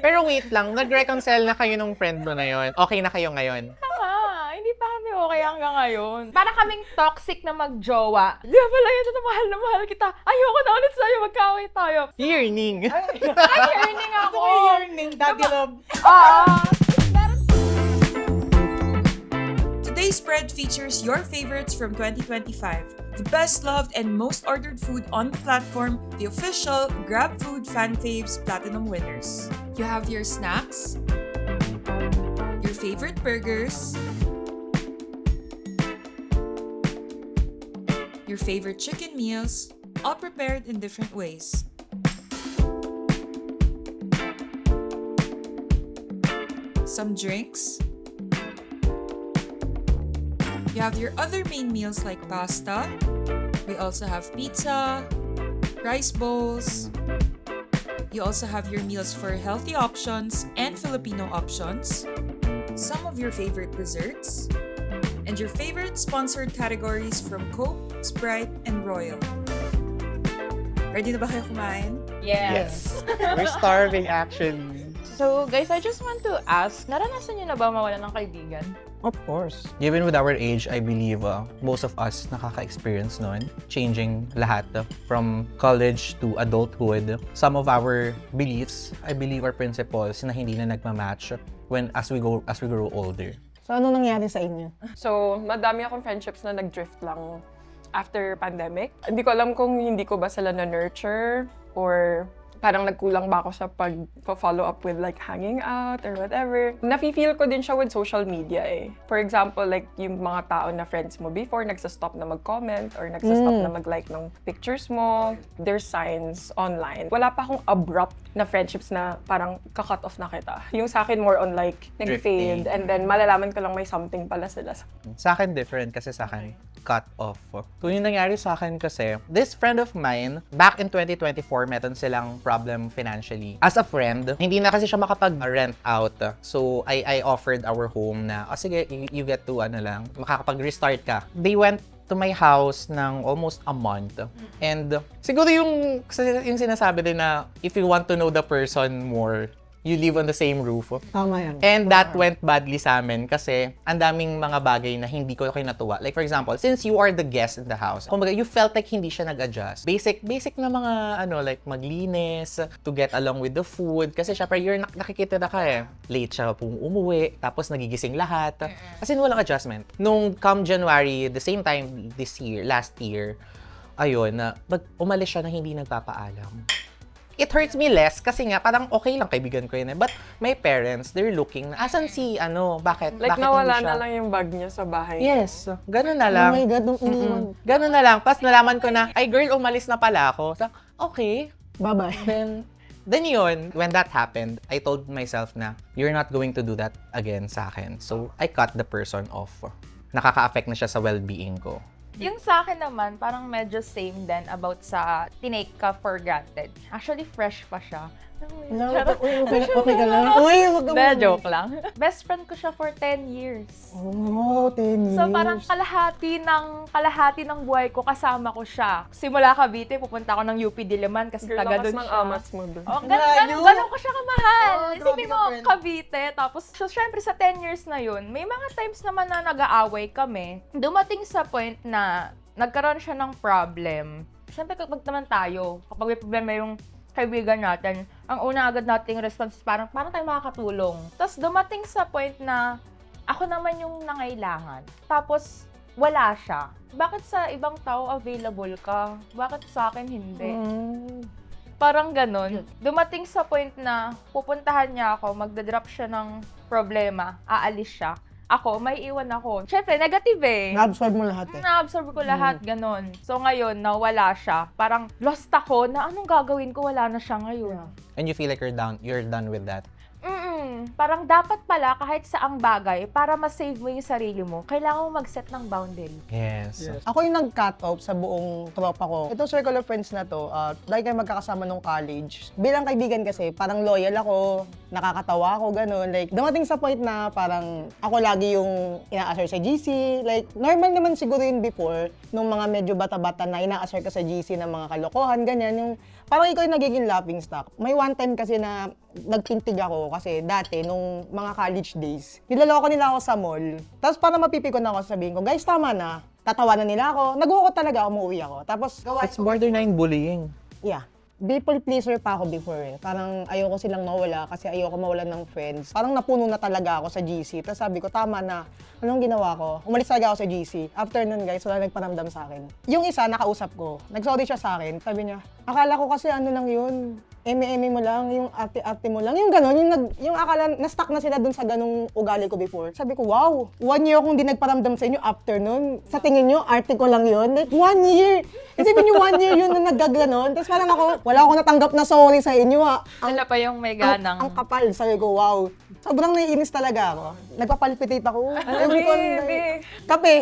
Pero wait lang, nag-reconcile na kayo nung friend mo na yon. Okay na kayo ngayon? Hindi pa kami okay hanggang ngayon. Para kaming toxic na mag-jowa. Di ba pala yun, mahal na mahal kita. Ayoko na ulit sa'yo, magkaway tayo. Yearning. Ay, earning ako. Yearning, daddy love. Oo. Today's spread features your favorites from 2025. The best loved and most ordered food on the platform, the official GrabFood Fan Faves Platinum winners. You have your snacks, your favorite burgers, your favorite chicken meals, all prepared in different ways. Some drinks. You have your other main meals like pasta. We also have pizza, rice bowls. You also have your meals for healthy options and Filipino options. Some of your favorite desserts. And your favorite sponsored categories from Coke, Sprite, and Royal. Ready na ba kayo kumain? Yes. We're starving actually. So, guys, I just want to ask, naranasan niyo na ba mawalan ng kaibigan? Of course. Given with our age, I believe most of us nakaka-experience nun. Changing lahat from college to adulthood. Some of our beliefs, I believe our principles na hindi na nagmamatch as we grow older. So, ano nangyari sa inyo? So, madami akong friendships na nag-drift lang after pandemic. Hindi ko alam kung hindi ko ba sila na-nurture or parang nagkulang ba ako sa pag-follow up with like hanging out or whatever. Nafe-feel ko din siya with social media eh. For example, like yung mga tao na friends mo before, nagsastop na mag-comment or nagsastop na mag-like ng pictures mo. There's signs online. Wala pa akong abrupt na friendships na parang ka-cut off na kita. Yung sa akin more on like nag-fade and then malalaman ko lang may something pala sila. Sa akin, different kasi sa akin, cut off. Kung yung nangyari sa akin kasi, this friend of mine, back in 2024, meron silang problem financially. As a friend, hindi na kasi siya makapag-rent out. So, I offered our home na, sige, you get to, makakapag-restart ka. They went to my house ng almost a month. And siguro yung sinasabi din na, if you want to know the person more, you live on the same roof. Tama yan. And that went badly sa amin kasi ang daming mga bagay na hindi ko kayo natuwa. Like for example, since you are the guest in the house, kumbaga you felt like hindi siya nag-adjust. Basic na mga like maglinis, to get along with the food. Kasi syempre, nakikita na ka eh. Late siya pong umuwi, tapos nagigising lahat. Kasi walang adjustment. Nung come January, the same time last year, ayun, umalis siya na hindi nagpapaalam. It hurts me less kasi nga parang okay lang kaibigan ko yun eh. But my parents, they're looking, asan si bakit? Like bakit nawala hindi siya? na lang yung bag niya sa bahay. Yes, ganun na Oh lang. my God, nung iniwan. Ganun na lang. Tapos nalaman ko na, ay girl, umalis na pala ako. So, okay. Bye-bye. Then yun, when that happened, I told myself na, you're not going to do that again sa akin. So, I cut the person off. Nakaka-affect na siya sa well-being ko. Yung sa akin naman, parang medyo same din about sa tinake ka for granted. Actually, fresh pa siya. Okay ka lang? Uy, wag ka Hindi, muna. joke lang. Best friend ko siya for 10 years. Oh, 10 years. So parang kalahati ng buhay ko, kasama ko siya. Simula Cavite, pupunta ako ng UP Diliman kasi Girl, taga lakas doon ng siya. amats mo doon. Oh, Layo. ganun ko siya kamahal. Oh, Isipin grabe mo, ka, friend. Cavite, tapos so, syempre sa 10 years na yun, may mga times naman na nag-aaway kami. Dumating sa point na nagkaroon siya ng problem. Syempre kapag naman tayo, kapag may problema yung kaibigan natin, ang una agad nating response is parang tayo makakatulong. Tapos dumating sa point na ako naman yung nangailangan. Tapos wala siya. Bakit sa ibang tao available ka? Bakit sa akin hindi? Parang ganon. Dumating sa point na pupuntahan niya ako, magdadrop siya ng problema, aalis siya. Ako, may iwan ako. Siyempre, negative eh. Na-absorb mo lahat eh. Na-absorb ko lahat, ganon. So ngayon, nawala siya. Parang lost ako na anong gagawin ko, wala na siya ngayon. And you feel like you're done with that. Parang dapat pala kahit saang bagay, para ma-save mo yung sarili mo, kailangan mo mag-set ng boundary. Yes. Ako yung nag-cut off sa buong tropa ko. Itong circle of friends na to, dahil kayo magkakasama nung college. Bilang kaibigan kasi, parang loyal ako. nakakatawa ako, ganun. Like, dumating sa point na parang ako lagi yung ina-assert sa GC. Like, normal naman siguro yun before, nung mga medyo bata-bata na ina-assert ka sa GC ng mga kalokohan, ganyan. Yung, parang ikaw yung nagiging laughing stock. May one time kasi na nagpintig ako kasi dati, nung mga college days, niloloko nila ako sa mall. Tapos para mapipikon ako, sabihin ko, guys, tama na. Tatawanan nila ako. Nag-uukot talaga ako, umuwi ako. Tapos, It's borderline bullying. yeah. People pleaser pa ako before eh. Parang ayoko silang mawala kasi ayoko mawalan ng friends. Parang napuno na talaga ako sa GC. Tapos sabi ko, tama na. Anong ginawa ko? Umalis talaga ako sa GC. After nun guys, wala nagparamdam sa akin. Yung isa, nakausap ko. Nag-sorry siya sa akin. Sabi niya, akala ko kasi ano lang yun. Eme-eme mo lang, yung ate-ate mo lang. Yung gano'n, yung akala, na-stuck na sila dun sa ganung ugali ko before. Sabi ko, wow, 1 year akong di nagparamdam sa inyo after nun. Sa tingin nyo, arte ko lang yun. Like, 1 year. Isipin nyo, 1 year yun na naggaganon. Tapos parang ako, wala akong natanggap na sorry sa inyo ah. Sila pa yung may Ang ganang... kapal. Sabi ko, wow. Sobrang naiinis talaga ako. Nagpapalpitate ako. Ewan ko, kape.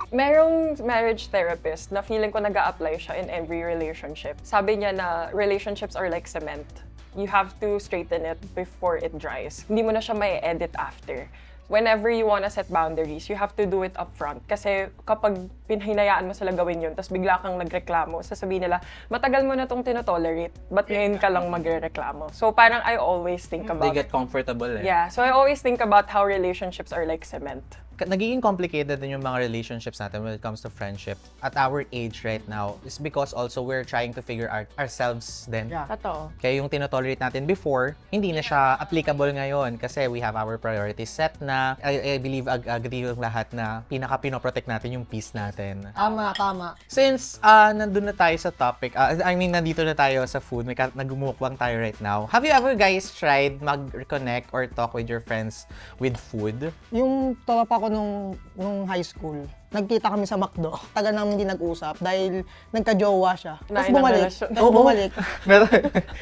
Merong marriage therapist na feeling ko nag-a-apply siya in every relationship. Sabi niya na relationships are like cement. You have to straighten it before it dries. Hindi mo na siya may edit after. Whenever you wanna set boundaries, you have to do it upfront. Kasi kapag pinhinayaan mo sila gawin yun, tapos bigla kang nagreklamo, sasabihin nila, matagal mo na itong tinotolerate, ba't ngayon ka lang magreklamo? So parang I always think They about get comfortable eh. Yeah, so I always think about how relationships are like cement. Nagiging complicated din yung mga relationships natin when it comes to friendship at our age right now is because also we're trying to figure out ourselves din. Yeah. Totoo. Kaya yung tinotolerate natin before, hindi na siya applicable ngayon kasi we have our priorities set na. I believe agree yung lahat na pinaka-pinoprotect natin yung peace natin. Tama, tama. Since nandun na tayo sa topic, nandito na tayo sa food, nagmumukbang tayo right now. Have you ever guys tried mag-reconnect or talk with your friends with food? Yung tropa ko nung high school, nagkita kami sa McDo. Tagal namin hindi nag-usap dahil nagka-jowa siya. Tapos Kinain ng bumalik. relasyon. Oo, bumalik.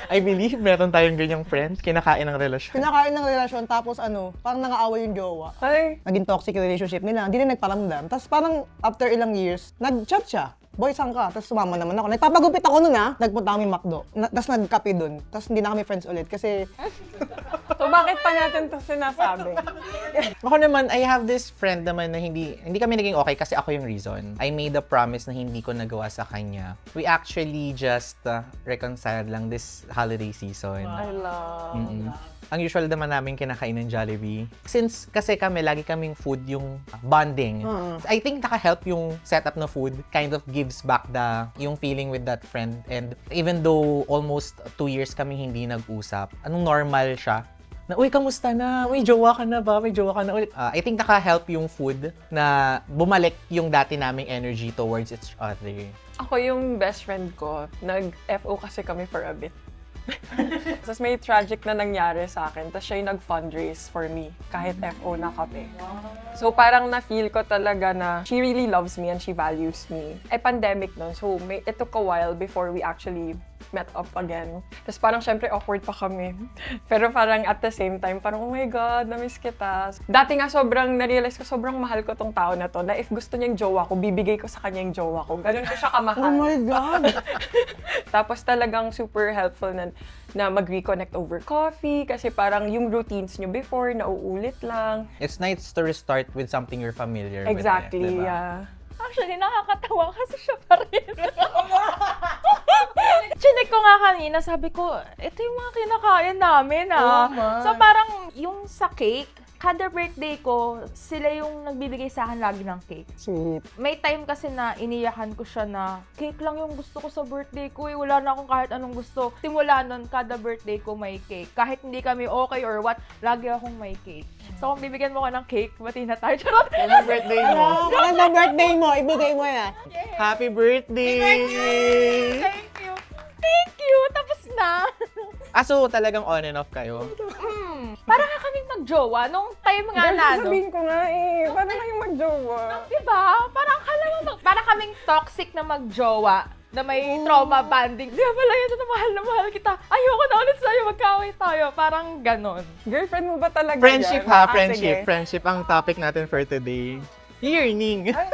I believe meron tayong ganyang friends, kinakain ng relasyon. Pinakain ng relasyon, tapos parang nang-aaway yung jowa. Ay, Naging toxic yung relationship nila, hindi na nagparamdam. Tapos parang after ilang years, nag-chat siya. Boy, saan ka? Tapos sumama naman ako. Nagpapagupit ako nun nagpunta kami McDo. Tapos nagkape dun. Tapos hindi na kami friends ulit kasi so bakit pa natin to sinasabi? Ako naman, I have this friend naman na hindi kami naging okay kasi ako yung reason. I made a promise na hindi ko nagawa sa kanya. We actually just reconciled lang this holiday season. I love. Ang usual naman namin kinakain ng Jollibee. Since kasi kami, lagi kaming food yung bonding. I think naka-help yung setup na food. Kind of gives back yung feeling with that friend. And even though almost 2 years kami hindi nag-usap, anong normal siya? Na, uy, kamusta na? Uy, jowa ka na ba? May jowa ka na ulit. I think naka-help yung food na bumalik yung dati naming energy towards each other. Ako yung best friend ko, nag-FO kasi kami for a bit. Tapos may tragic na nangyari sa akin, tapos siya yung nag-fundraise for me, kahit FO na kami. So parang na-feel ko talaga na she really loves me and she values me. Pandemic nun, so it took a while before we actually met up again. Tapos parang syempre awkward pa kami. Pero parang at the same time, parang oh my God, na-miss kita. Dati nga na-realize ko, sobrang mahal ko tong tao na to, na if gusto niyang jowa ko, bibigay ko sa kanya yung jowa ko. Ganun ko siya kamahal. oh my God! Tapos talagang super helpful na mag-reconnect over coffee kasi parang yung routines nyo before, nauulit lang. It's nice to restart with something you're familiar Exactly, with. Diba? yeah. Actually, nakakatawa kasi siya pa rin. Chinek ko nga kanina, sabi ko, ito yung mga kinakain namin So parang yung sa cake, kada birthday ko, sila yung nagbibigay sa akin lagi ng cake. Sweet. May time kasi na iniyakan ko siya na cake lang yung gusto ko sa birthday ko. Wala na akong kahit anong gusto. Simula nun, kada birthday ko may cake. Kahit hindi kami okay or what, lagi akong may cake. So kung bibigyan mo ko ng cake, bati na tayo. Charot! Happy birthday mo! Maganda birthday mo, ibigay mo na. Happy birthday! Thank you! Thank you! Tapos na! So talagang on and off kayo? Parang nga kaming magjowa nung time nga na, no? Sabihin ko nga paano kayong mag-jowa? Diba? Parang akala mo, parang kaming toxic na magjowa na may trauma bonding. Di ba pala yun na mahal kita. Ayoko na ulit sa'yo, magkaway tayo. Parang ganon. Girlfriend mo ba talaga Friendship yan? ha, Ah, friendship. sige. Friendship ang topic natin for today. Yearning. Ay,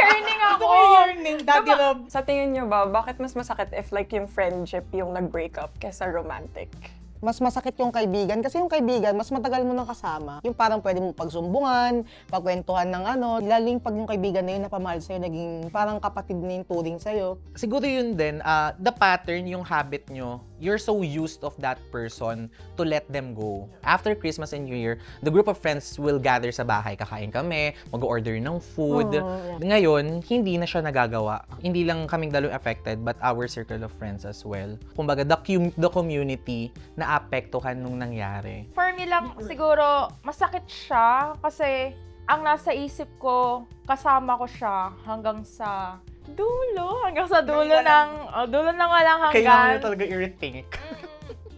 yearning ako! Yearning, Daddy Rob. Sa tingin nyo ba, bakit mas masakit if like yung friendship yung nag-break up kesa romantic? Mas masakit yung kaibigan kasi yung kaibigan, mas matagal mo nang kasama. Yung parang pwede mo pagsumbungan, pagkwentuhan ng ano. Laling pag yung kaibigan na yun napamahal sa'yo, naging parang kapatid na yung turing sa'yo. Siguro yun din, the pattern, yung habit nyo, you're so used of that person to let them go. After Christmas and New Year, the group of friends will gather sa bahay. Kakain kami, mag-order ng food. Ngayon, hindi na siya nagagawa. Hindi lang kaming dalawang affected, but our circle of friends as well. Kumbaga, the community na apektuhan nung nangyari. For me lang, siguro, masakit siya kasi ang nasa isip ko, kasama ko siya hanggang sa dulo ng walang hanggan. Kailangan nyo talaga i-rethink.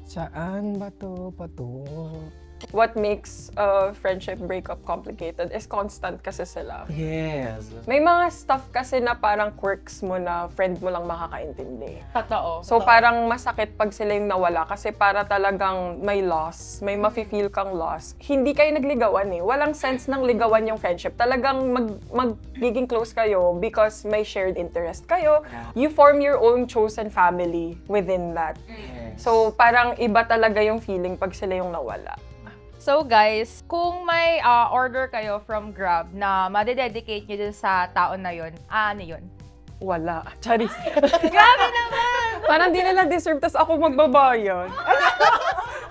Saan ba to patungo? What makes a friendship breakup complicated is constant kasi sila. Yes. May mga stuff kasi na parang quirks mo na friend mo lang makakaintindi. Totoo. So parang masakit pag sila yung nawala kasi para talagang may loss, may mafe-feel kang loss. Hindi kayo nagligawan eh. Walang sense ng ligawan yung friendship. Talagang magiging close kayo because may shared interest kayo. You form your own chosen family within that. So parang iba talaga yung feeling pag sila yung nawala. So guys, kung may order kayo from Grab na madededicate nyo dun sa tao na yun, ano yun? Wala. Charis. Grabe naman! Parang di nila deserve, tas ako magbabayad.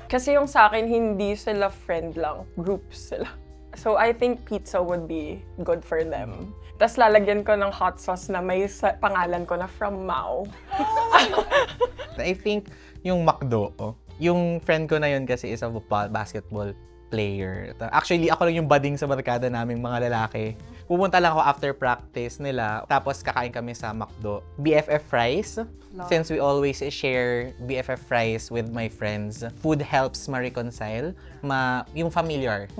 Kasi yung sa akin, hindi sila friend lang. Groups sila. So I think pizza would be good for them. Tas lalagyan ko ng hot sauce na may pangalan ko na from Mao. I think yung McDo, yung friend ko na yun kasi is a basketball player. Actually, ako lang yung budding sa barkada naming mga lalaki. Pumunta lang ako after practice nila, tapos kakain kami sa McDo. BFF fries. Since we always share BFF fries with my friends, food helps ma-reconcile, yung familiar.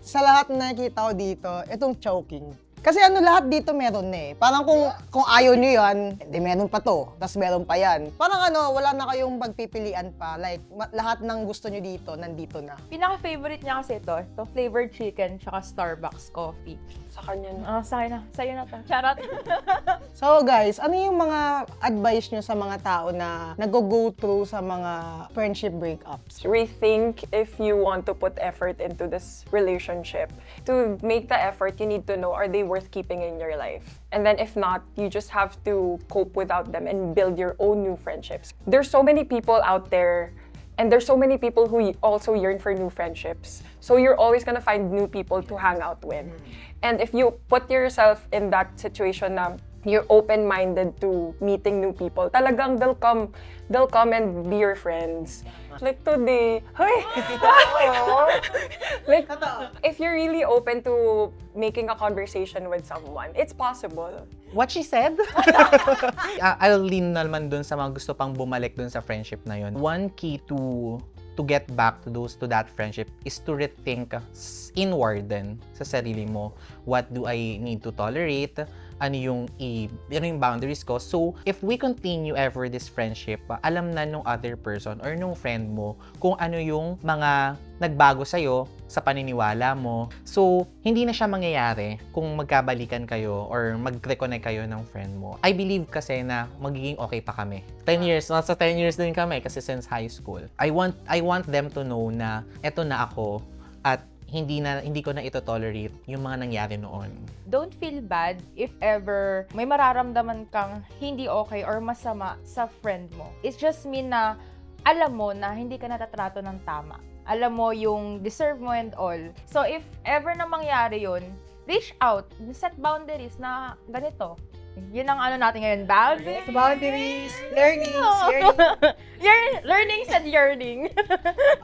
Sa lahat na nakikita ko dito, itong choking. Kasi ano, lahat dito meron na eh. Parang kung ayaw nyo yan, di meron pa to. Tapos meron pa yan. Parang ano, wala na kayong pagpipilian pa. Like, lahat ng gusto nyo dito, nandito na. Pinaka-favorite niya kasi ito flavored chicken tsaka Starbucks coffee. Sa kanya na. Sa akin na. Sa'yo na to. Charot. So guys, ano yung mga advice nyo sa mga tao na nag-go through sa mga friendship breakups? Rethink if you want to put effort into this relationship. To make the effort, you need to know, are they worth keeping in your life? And then if not, you just have to cope without them and build your own new friendships. There's so many people out there, and there's so many people who also yearn for new friendships. So you're always gonna find new people to hang out with. And if you put yourself in that situation na you're open-minded to meeting new people, talagang they'll come and be your friends. Like today, like, if you're really open to making a conversation with someone, it's possible. What she said? I'll lean naman dun sa mga gusto pang bumalik dun sa friendship na yun. One key to get back to that friendship is to rethink inward din sa sarili mo. What do I need to tolerate? Ano yung boundaries ko? So, if we continue ever this friendship, alam na nung other person or nung friend mo kung ano yung mga nagbago sa'yo sa paniniwala mo. So, hindi na siya mangyayari kung magkabalikan kayo or mag-reconnect kayo ng friend mo. I believe kasi na magiging okay pa kami. 10 years, nasa 10 years din kami kasi since high school. I want them to know na eto na ako at hindi ko na ito tolerate yung mga nangyari noon. Don't feel bad if ever may mararamdaman kang hindi okay or masama sa friend mo. It just mean na alam mo na hindi ka natatrato ng tama. Alam mo yung deserve mo and all. So if ever na mangyari yun, reach out, set boundaries na ganito. Yun ang ano natin ngayon, boundaries. Boundaries, learnings, Learnings and yearning.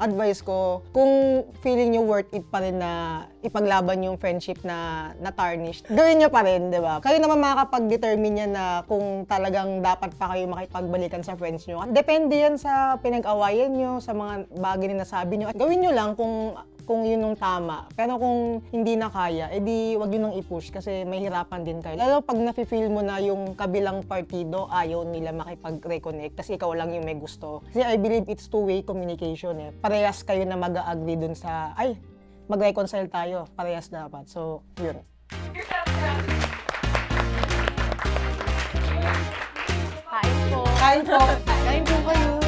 Advice ko, kung feeling nyo worth it pa rin na ipaglaban yung friendship na tarnished, gawin nyo pa rin, di ba? Kayo naman makakapag-determine yan na kung talagang dapat pa kayo makipagbalikan sa friends nyo. Depende yan sa pinag-awayan nyo, sa mga bagay na nasabi nyo. At gawin nyo lang kung yun yung tama. Pero kung hindi na kaya, edi wag yun nang i-push kasi may hirapan din kayo. Lalo pag nafe-feel mo na yung kabilang partido ayaw nila makipag-reconnect kasi ikaw lang yung may gusto. Kasi I believe it's two-way communication eh. Parehas kayo na mag-agree dun sa, mag-reconcile tayo. Parehas dapat. So, yun. Kain po. Kain po kayo.